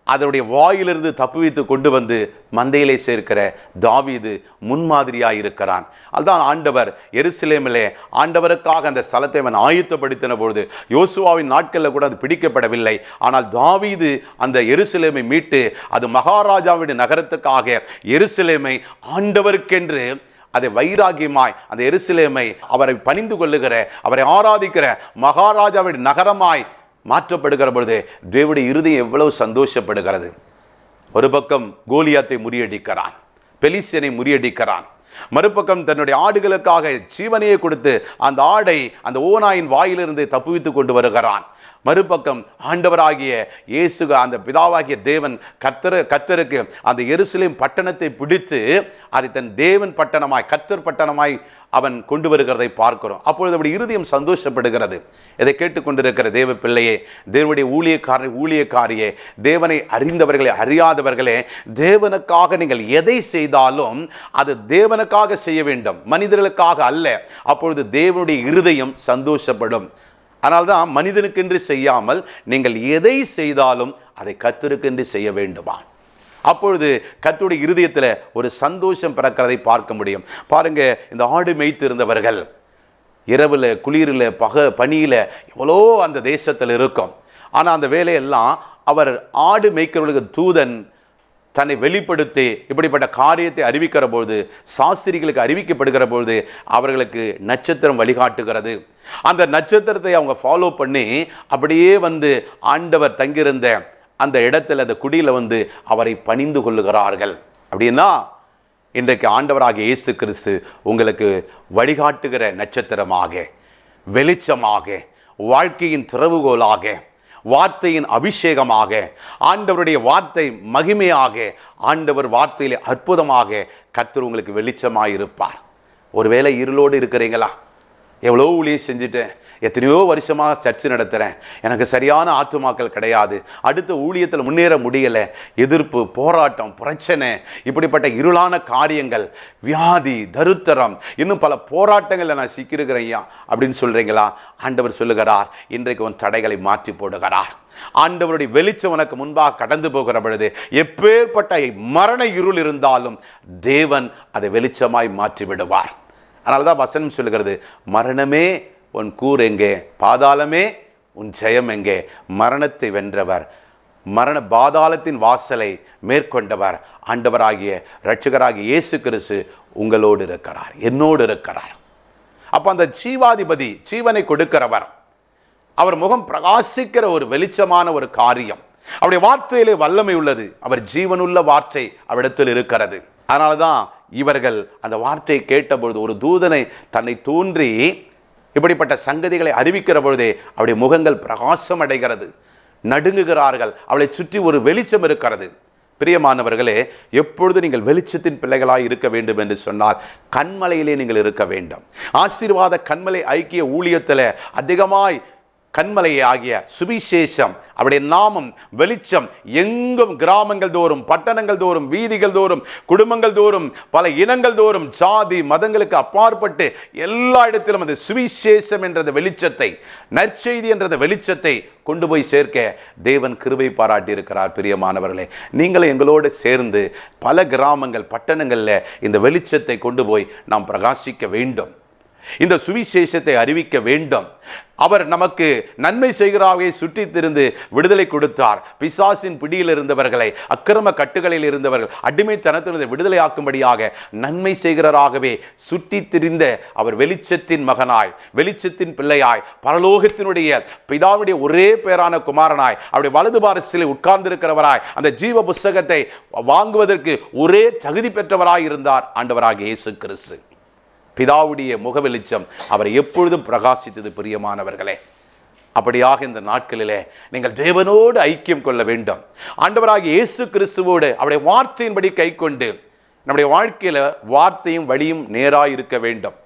Speaker 3: அதனுடைய வாயிலிருந்து தப்புவித்து கொண்டு வந்து மந்தையிலே சேர்க்கிற தாவீது முன்மாதிரியாக இருக்கிறான். அதுதான் ஆண்டவர் எருசலேமிலே ஆண்டவருக்காக அந்த ஸ்தலத்தை அவன் ஆயத்தப்படுத்தின பொழுது யோசுவாவின் நாட்களில் கூட அது பிடிக்கப்படவில்லை. ஆனால் தாவீது அந்த எருசலேமை மீட்டு அது மகாராஜாவின் நகரத்துக்காக எருசலேமை ஆண்டவருக்கென்று அதை வைராகியமாய் அந்த எருசலேமை அவரை பணிந்து கொள்ளுகிற, அவரை ஆராதிக்கிற மகாராஜாவின் நகரமாய் மாற்றப்படுகிற பொழுது தேவனுடைய இருதயம் எவ்வளவு சந்தோஷப்படுகிறது. ஒரு பக்கம் கோலியாத்தை முறியடிக்கிறான், பெலிஸ்தியனை முறியடிக்கிறான். மறுபக்கம் தன்னுடைய ஆடுகளுக்காக ஜீவனையை கொடுத்து அந்த ஆடை அந்த ஓநாயின் வாயிலிருந்து தப்புவித்து கொண்டு வருகிறான். மறுபக்கம் ஆண்டவராகிய இயேசு அந்த பிதாவாகிய தேவன் கர்த்தருக்கு அந்த எருசலேம் பட்டணத்தை பிடித்து அதை தன் தேவன் பட்டணமாய் கர்த்தர் பட்டணமாய் அவன் கொண்டு வருகிறதை பார்க்கிறோம். அப்பொழுது அப்படி இருதயம் சந்தோஷப்படுகிறது. இதை கேட்டுக்கொண்டிருக்கிற தேவ பிள்ளையே, தேவனுடைய ஊழியக்காரியே, தேவனை அறிந்தவர்களே அறியாதவர்களே, தேவனுக்காக நீங்கள் எதை செய்தாலும் அது தேவனுக்காக செய்ய வேண்டும், மனிதர்களுக்காக அல்ல. அப்பொழுது தேவனுடைய இருதயம் சந்தோஷப்படும். அதனால்தான் மனிதனுக்கென்று செய்யாமல் நீங்கள் எதை செய்தாலும் அதை கர்த்தருக்கென்று செய்ய வேண்டுமா? அப்பொழுது கர்த்தருடைய இருதயத்தில் ஒரு சந்தோஷம் பிறக்கிறதை பார்க்க முடியும். பாருங்க, இந்த ஆடு மேய்த்து இருந்தவர்கள் இரவில் குளிரில் பனியில் எவ்வளோ அந்த தேசத்தில் இருக்கும். ஆனால் அந்த வேலையெல்லாம் அவர் ஆடு மேய்க்கிறவர்களுக்கு தூதன் தன்னை வெளிப்படுத்தி இப்படிப்பட்ட காரியத்தை அறிவிக்கிற பொழுது, சாஸ்திரிகளுக்கு அறிவிக்கப்படுகிற பொழுது அவர்களுக்கு நட்சத்திரம் வழிகாட்டுகிறது. அந்த நட்சத்திரத்தை அவங்க ஃபாலோ பண்ணி அப்படியே வந்து ஆண்டவர் தங்கியிருந்த அந்த இடத்துல அந்த குடியில் வந்து அவரை பணிந்து கொள்ளுகிறார்கள். அப்படின்னா இன்றைக்கு ஆண்டவராகிய இயேசு கிறிஸ்து உங்களுக்கு வழிகாட்டுகிற நட்சத்திரமாக, வெளிச்சமாக, வாழ்க்கையின் திறவுகோலாக, வார்த்தையின் அபிஷேகமாக, ஆண்டவருடைய வார்த்தை மகிமையாக, ஆண்டவர் வார்த்தையிலே அற்புதமாக கர்த்தர் உங்களுக்கு வெளிச்சமாக இருப்பார். ஒருவேளை இருளோடு இருக்கிறீங்களா? எவ்வளோ ஊழியம் செஞ்சுட்டேன், எத்தனையோ வருஷமாக சர்ச்சு நடத்துகிறேன், எனக்கு சரியான ஆத்துமாக்கள் கிடையாது, அடுத்த ஊழியத்தில் முன்னேற முடியலை, எதிர்ப்பு, போராட்டம், பிரச்சனை, இப்படிப்பட்ட இருளான காரியங்கள், வியாதி, தருத்தரம், இன்னும் பல போராட்டங்களில் நான் சிக்கியிருக்கிறேன் ஐயா அப்படின்னு சொல்கிறீங்களா? ஆண்டவர் சொல்லுகிறார், இன்றைக்கு உன் தடைகளை மாற்றி போடுகிறார். ஆண்டவருடைய வெளிச்சம் உனக்கு முன்பாக கடந்து போகிற பொழுது எப்பேற்பட்ட மரண இருள் இருந்தாலும் தேவன் அதை வெளிச்சமாய் மாற்றி விடுவார். அதனால தான் வசனம் சொல்லுகிறது, மரணமே உன் கூர் எங்கே, பாதாளமே உன் ஜெயம் எங்கே? மரணத்தை வென்றவர், பாதாளத்தின் வாசலை மேற்கொண்டவர் ஆண்டவராகிய இரட்சகராகிய இயேசு கிறிஸ்து உங்களோடு இருக்கிறார், என்னோடு இருக்கிறார். அப்போ அந்த ஜீவாதிபதி, ஜீவனை கொடுக்கிறவர், அவர் முகம் பிரகாசிக்கிற ஒரு வெளிச்சமான ஒரு காரியம், அவருடைய வார்த்தையிலே வல்லமை உள்ளது, அவர் ஜீவனுள்ள வார்த்தை அவரிடத்தில் இருக்கிறது. அதனால தான் இவர்கள் அந்த வார்த்தையை கேட்டபொழுது ஒரு தூதனை தன்னை தோன்றி இப்படிப்பட்ட சங்கதிகளை அறிவிக்கிற பொழுதே அவருடைய முகங்கள் பிரகாசம் அடைகிறது, நடுங்குகிறார்கள், அவளை சுற்றி ஒரு வெளிச்சம் இருக்கிறது. பிரியமானவர்களே, எப்பொழுது நீங்கள் வெளிச்சத்தின் பிள்ளைகளாய் இருக்க வேண்டும் என்று சொன்னால் கன்மலையிலே நீங்கள் இருக்க வேண்டும். ஆசீர்வாத கன்மலை ஐக்கிய ஊழியத்தில் அதிகமாய் கன்மலை ஆகிய சுவிசேஷம், அவருடைய நாமம், வெளிச்சம் எங்கும், கிராமங்கள் தோறும், பட்டணங்கள் தோறும், வீதிகள் தோறும், குடும்பங்கள் தோறும், பல இனங்கள் தோறும், ஜாதி மதங்களுக்கு அப்பாற்பட்டு எல்லா இடத்திலும் அந்த சுவிசேஷம் என்ற வெளிச்சத்தை, நற்செய்தி என்ற வெளிச்சத்தை கொண்டு போய் சேர்க்க தேவன் கிருபை பாராட்டி இருக்கிறார். பிரியமானவர்களே, நீங்களும் எங்களோடு சேர்ந்து பல கிராமங்கள், பட்டணங்களில் இந்த வெளிச்சத்தை கொண்டு போய் நாம் பிரகாசிக்க வேண்டும், இந்த சுவிசேஷத்தை அறிவிக்க வேண்டும். அவர் நமக்கு நன்மை செய்கிறாவே சுற்றி திரிந்து விடுதலை கொடுத்தார். பிசாசின் பிடியில் இருந்தவர்களை, அக்கிரம கட்டுகளில் இருந்தவர்கள் அடிமைத்தனத்திலிருந்து விடுதலை ஆக்கும்படியாக நன்மை செய்கிறாராகவே சுற்றி திரிந்த அவர் வெளிச்சத்தின் மகனாய், வெளிச்சத்தின் பிள்ளையாய், பரலோகத்தினுடைய பிதாவுடைய ஒரே பேரான குமாரனாய், அவருடைய வலது பாரசிலே உட்கார்ந்திருக்கிறவராய், அந்த ஜீவ புஸ்தகத்தை வாங்குவதற்கு ஒரே தகுதி பெற்றவராய் இருந்தார் ஆண்டவராகிய இயேசு கிறிஸ்து. பிதாவுடைய முக வெளிச்சம் அவரை எப்பொழுதும் பிரகாசித்தது. பிரியமானவர்களே, அப்படியாக இந்த நாட்களிலே நீங்கள் தேவனோடு ஐக்கியம் கொள்ள வேண்டும். ஆண்டவராகிய இயேசு கிறிஸ்துவோடு அவருடைய வார்த்தையின்படி கை கொண்டு நம்முடைய வாழ்க்கையில் வார்த்தையும் வழியும் நேராக இருக்க வேண்டும்.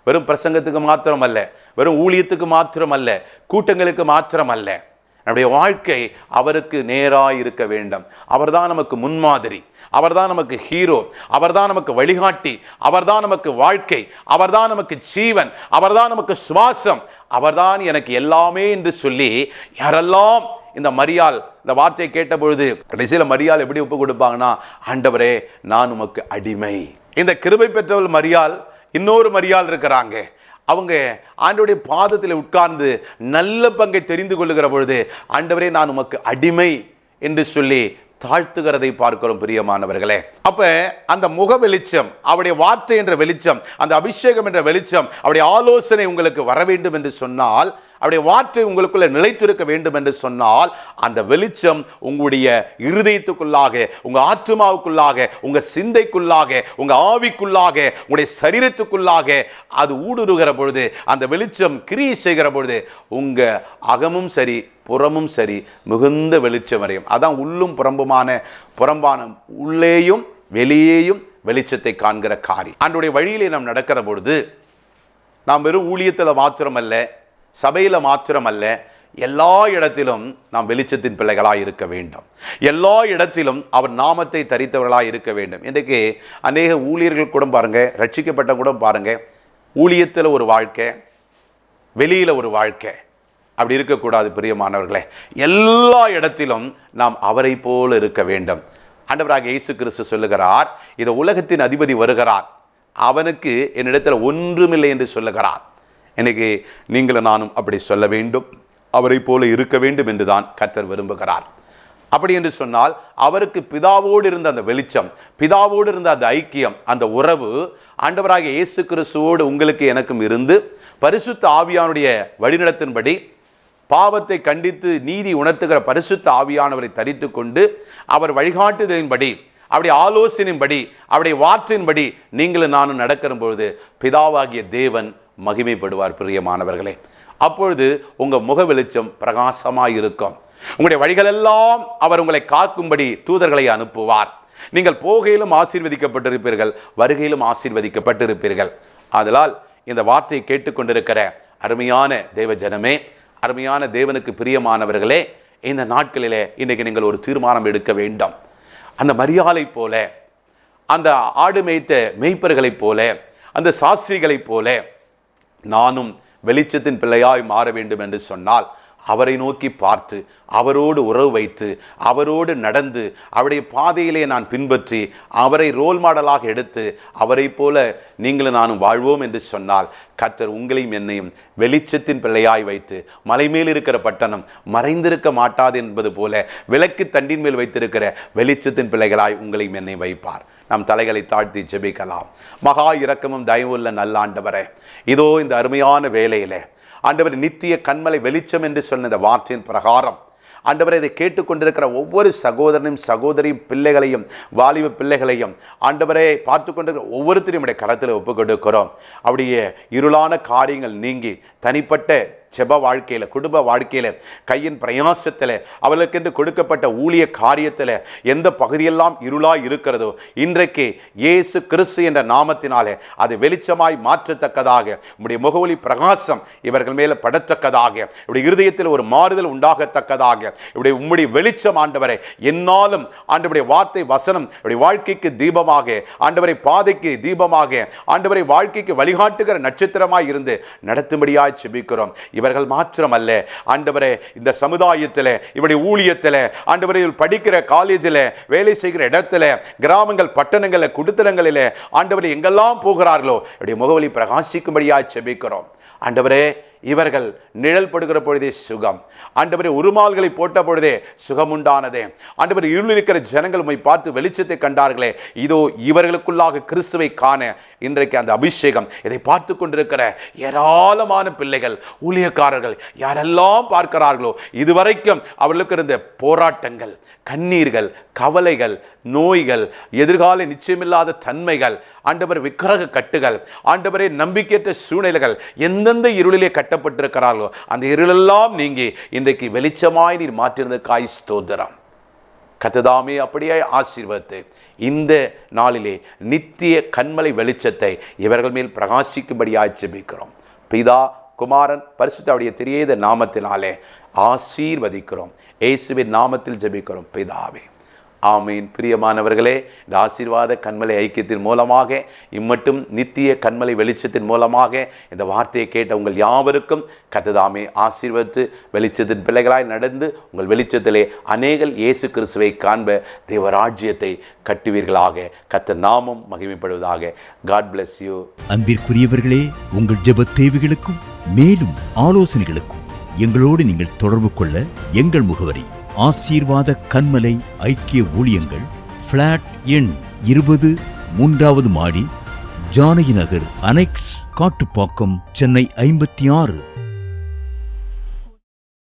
Speaker 3: வெறும் பிரசங்கத்துக்கு மாத்திரம் அல்ல, வெறும் ஊழியத்துக்கு மாத்திரம் அல்ல, கூட்டங்களுக்கு மாத்திரம் அல்ல, நம்முடைய வாழ்க்கை அவருக்கு நேராக இருக்க வேண்டும். அவர்தான் நமக்கு முன்மாதிரி, அவர்தான் நமக்கு ஹீரோ, அவர்தான் நமக்கு வழிகாட்டி, அவர்தான் நமக்கு வாழ்க்கை, அவர்தான் நமக்கு ஜீவன், அவர்தான் நமக்கு சுவாசம், அவர்தான் எனக்கு எல்லாமே என்று சொல்லி யாரெல்லாம் இந்த மரியாள் இந்த வார்த்தையை கேட்ட பொழுது கடைசியில் மரியாள் எப்படி ஒப்பு கொடுப்பாங்கன்னா, ஆண்டவரே நான் உமக்கு அடிமை. இந்த கிருபை பெற்றவள் மரியாள், இன்னொரு மரியாள் இருக்கிறாங்க. அவங்க ஆண்டவருடைய பாதத்தில் உட்கார்ந்து நல்ல பங்கை தெரிந்து கொள்ளுகிற பொழுது, ஆண்டவரே நான் உமக்கு அடிமை என்று சொல்லி தாழ்த்துகிறதை பார்க்கிறோம் பிரியமானவர்களே. அப்ப அந்த முக வெளிச்சம், அவருடைய வார்த்தை என்ற வெளிச்சம், அந்த அபிஷேகம் என்ற வெளிச்சம், அவருடைய ஆலோசனை உங்களுக்கு வர வேண்டும் என்று சொன்னால், அவருடைய வார்த்தை உங்களுக்குள்ள நிலைத்திருக்க வேண்டும் என்று சொன்னால், அந்த வெளிச்சம் உங்களுடைய இருதயத்துக்குள்ளாக, உங்க ஆத்துமாவுக்குள்ளாக, உங்க சிந்தைக்குள்ளாக, உங்க ஆவிக்குள்ளாக, உங்களுடைய சரீரத்துக்குள்ளாக அது ஊடுருகிற பொழுது, அந்த வெளிச்சம் கிரியை செய்கிற பொழுது உங்க அகமும் சரி புறமும் சரி மிகுந்த வெளிச்சம் அடையும். அதான் உள்ளும் புறம்பான உள்ளேயும் வெளியேயும் வெளிச்சத்தை காண்கிற காரியம். ஆண்டவருடைய வழியிலே நாம் நடக்கிற பொழுது நாம் வெறும் ஊழியத்தில் மாத்திரமல்ல, சபையில் மாத்திரமல்ல, எல்லா இடத்திலும் நாம் வெளிச்சத்தின் பிள்ளைகளாக இருக்க வேண்டும். எல்லா இடத்திலும் அவர் நாமத்தை தரித்தவர்களாக இருக்க வேண்டும். இன்றைக்கு அநேக ஊழியர்கள் கூட பாருங்க, ரட்சிக்கப்பட்ட கூட பாருங்க, ஊழியத்தில் ஒரு வாழ்க்கை, வெளியில் ஒரு வாழ்க்கை, அப்படி இருக்கக்கூடாது பிரியமானவர்களே. எல்லா இடத்திலும் நாம் அவரை போல இருக்க வேண்டும். ஆண்டவராகிய இயேசு கிறிஸ்து சொல்லுகிறார், இந்த உலகத்தின் அதிபதி வருகிறார், அவனுக்கு என்னிடத்தில் ஒன்றுமில்லை என்று சொல்லுகிறார். எனக்கு நீங்களும் நானும் அப்படி சொல்ல வேண்டும், அவரை போல இருக்க வேண்டும் என்று தான் கர்த்தர் விரும்புகிறார். அப்படி என்று சொன்னால் அவருக்கு பிதாவோடு இருந்த அந்த வெளிச்சம், பிதாவோடு இருந்த அந்த ஐக்கியம், அந்த உறவு ஆண்டவராகிய இயேசு கிறிஸ்துவோடு உங்களுக்கு எனக்கும் இருந்து, பரிசுத்த ஆவியானுடைய வழிநடத்தின்படி பாவத்தை கண்டித்து நீதி உணர்த்துகிற பரிசுத்த ஆவியானவரை தரித்து கொண்டு அவர் வழிகாட்டுதலின்படி, அவருடைய ஆலோசனையின்படி, அவருடைய வார்த்தையின்படி நீங்களும் நானும் நடக்கிற பொழுது பிதாவாகிய தேவன் மகிமைப்படுவார் பிரியமானவர்களே. அப்பொழுது உங்கள் முக வெளிச்சம் பிரகாசமாக இருக்கும். உங்களுடைய வழிகளெல்லாம் அவர் உங்களை காக்கும்படி தூதர்களை அனுப்புவார். நீங்கள் போகையிலும் ஆசீர்வதிக்கப்பட்டிருப்பீர்கள், வருகையிலும் ஆசீர்வதிக்கப்பட்டிருப்பீர்கள். ஆதலால் இந்த வார்த்தையை கேட்டுக்கொண்டிருக்கிற அருமையான தேவ ஜனமே, அருமையான தேவனுக்கு பிரியமானவர்களே, இந்த நாட்களிலே இன்றைக்கு நீங்கள் ஒரு தீர்மானம் எடுக்க வேண்டும். அந்த மரியாளை போல, அந்த ஆடு மேய்த்த மேய்ப்பர்களைப் போல, அந்த சாஸ்திரிகளைப் போல நானும் வெளிச்சத்தின் பிள்ளையாய் மாற வேண்டும் என்று சொன்னால், அவரை நோக்கி பார்த்து, அவரோடு உறவு வைத்து, அவரோடு நடந்து, அவருடைய பாதையிலே நான் பின்பற்றி, அவரை ரோல் மாடலாக எடுத்து, அவரை போல நீங்களும் நானும் வாழ்வோம் என்று சொன்னால், கர்த்தர் உங்களையும் என்னையும் வெளிச்சத்தின் பிள்ளையாய் வைத்து, மலைமேல் இருக்கிற பட்டணம் மறைந்திருக்க மாட்டாது என்பது போல விளக்கு தண்டின் மேல் வைத்திருக்கிற வெளிச்சத்தின் பிள்ளைகளாய் உங்களையும் என்னையும் வைப்பார். நம் தலைகளை தாழ்த்தி ஜெபிக்கலாம். மகா இரக்கமும் தயவுள்ள நல்ல ஆண்டவரே, இதோ இந்த அருமையான வேளையிலே ஆண்டவர் நித்திய கண்மலை வெளிச்சம் என்று சொன்ன இந்த வார்த்தையின் பிரகாரம் ஆண்டவரை இதை கேட்டுக்கொண்டிருக்கிற ஒவ்வொரு சகோதரனையும் சகோதரியும் பிள்ளைகளையும் வாலிப பிள்ளைகளையும் ஆண்டவரை பார்த்து கொண்டிருக்கிற ஒவ்வொருத்தரையும் உடைய கரத்தில் ஒப்பு கொடுக்கிறோம். அப்படியே இருளான காரியங்கள் நீங்கி தனிப்பட்ட செப வாழ்க்கையில், குடும்ப வாழ்க்கையில், கையின் பிரயாசத்தில், அவர்களுக்கென்று கொடுக்கப்பட்ட ஊழிய காரியத்தில் எந்த பகுதியெல்லாம் இருளாய் இருக்கிறதோ இன்றைக்கு இயேசு கிறிஸ்து என்ற நாமத்தினாலே அது வெளிச்சமாய் மாற்றத்தக்கதாக, உம்முடைய முகவொளி பிரகாசம் இவர்கள் மேலே படத்தக்கதாக, இப்படி இருதயத்தில் ஒரு மாறுதல் உண்டாகத்தக்கதாக, இப்படி உம்முடைய வெளிச்சம் ஆண்டவரை என்னாலும் ஆண்டவருடைய வார்த்தை வசனம் இப்படி வாழ்க்கைக்கு தீபமாக, ஆண்டவரை பாதைக்கு தீபமாக, ஆண்டவரை வாழ்க்கைக்கு வழிகாட்டுகிற நட்சத்திரமாய் இருந்து நடத்தும்படியாய் செபிக்கிறோம். இவர்கள் மாத்திரமல்ல ஆண்டவரே, இந்த சமுதாயத்தில், இப்படி ஊழியத்தில், ஆண்டவரை படிக்கிற காலேஜில், வேலை செய்கிற இடத்துல, கிராமங்கள் பட்டணங்களில் குடித்தனங்களில் ஆண்டவரை எங்கெல்லாம் போகிறார்களோ இப்படி முகவலி பிரகாசிக்கும்படியாய் செபிக்கிறோம். ஆண்டவரே, இவர்கள் நிழல் படுகிற பொழுதே சுகம், ஆண்டவரே உருமால்களை போட்ட பொழுதே சுகமுண்டானதே, ஆண்டவர் இருளில் இருக்கிற ஜனங்கள் உம்மை பார்த்து வெளிச்சத்தை கண்டார்களே, இதோ இவர்களுக்குள்ளாக கிறிஸ்துவை காண இன்றைக்கு அந்த அபிஷேகம் இதை பார்த்து கொண்டிருக்கிற ஏராளமான பிள்ளைகள், ஊழியக்காரர்கள் யாரெல்லாம் பார்க்கிறார்களோ இதுவரைக்கும் அவர்களுக்கு இருந்த போராட்டங்கள், கண்ணீர்கள், கவலைகள், நோய்கள், எதிர்கால நிச்சயமில்லாத தன்மைகள், ஆண்டவர் விக்கிரக கட்டுகள், ஆண்டவரே நம்பிக்கையற்ற சூழ்நிலைகள் எந்தெந்த இருளிலே கட்டப்பட்டிருக்கிறார்களோ அந்த இருளெல்லாம் நீங்கி இன்றைக்கு வெளிச்சமாய் நீர் மாற்றிருந்ததற்காய் ஸ்தோத்திரம். கர்த்ததாமே அப்படியே ஆசீர்வதித்து இந்த நாளிலே நித்திய கண்மலை வெளிச்சத்தை இவர்கள் மேல் பிரகாசிக்கும்படியாய் ஜெபிக்கிறோம். பிதா, குமாரன் பரிசுத்தருடைய திரியேத நாமத்தினாலே ஆசீர்வதிக்கிறோம். இயேசுவின் நாமத்தில் ஜெபிக்கிறோம் பிதாவே, ஆமீன். பிரியமானவர்களே, இந்த ஆசீர்வாத கண்மலை ஐக்கியத்தின் மூலமாக இம்மட்டும் நித்திய கண்மலை வெளிச்சத்தின் மூலமாக இந்த வார்த்தையை கேட்ட உங்கள் யாவருக்கும் கர்த்தர் ஆசீர்வதித்து வெளிச்சத்தின் பிள்ளைகளாய் நடந்து உங்கள் வெளிச்சத்திலே அநேகர் இயேசு கிறிஸ்துவை காண்ப தேவராஜ்யத்தை கட்டுவீர்களாக. கர்த்தர் நாமம் மகிமைப்படுவதாக. God bless you.
Speaker 1: அன்பிற்குரியவர்களே, உங்கள் ஜெப தேவைகளுக்கும் மேலும் ஆலோசனைகளுக்கும் எங்களோடு நீங்கள் தொடர்பு கொள்ள எங்கள் முகவரி: ஆசீர்வாத கன்மலை ஐக்கிய ஊழியங்கள், பிளாட் எண் 20, 3வது மாடி, ஜானகி நகர், அனெக்ஸ், காட்டுப்பாக்கம், சென்னை 56.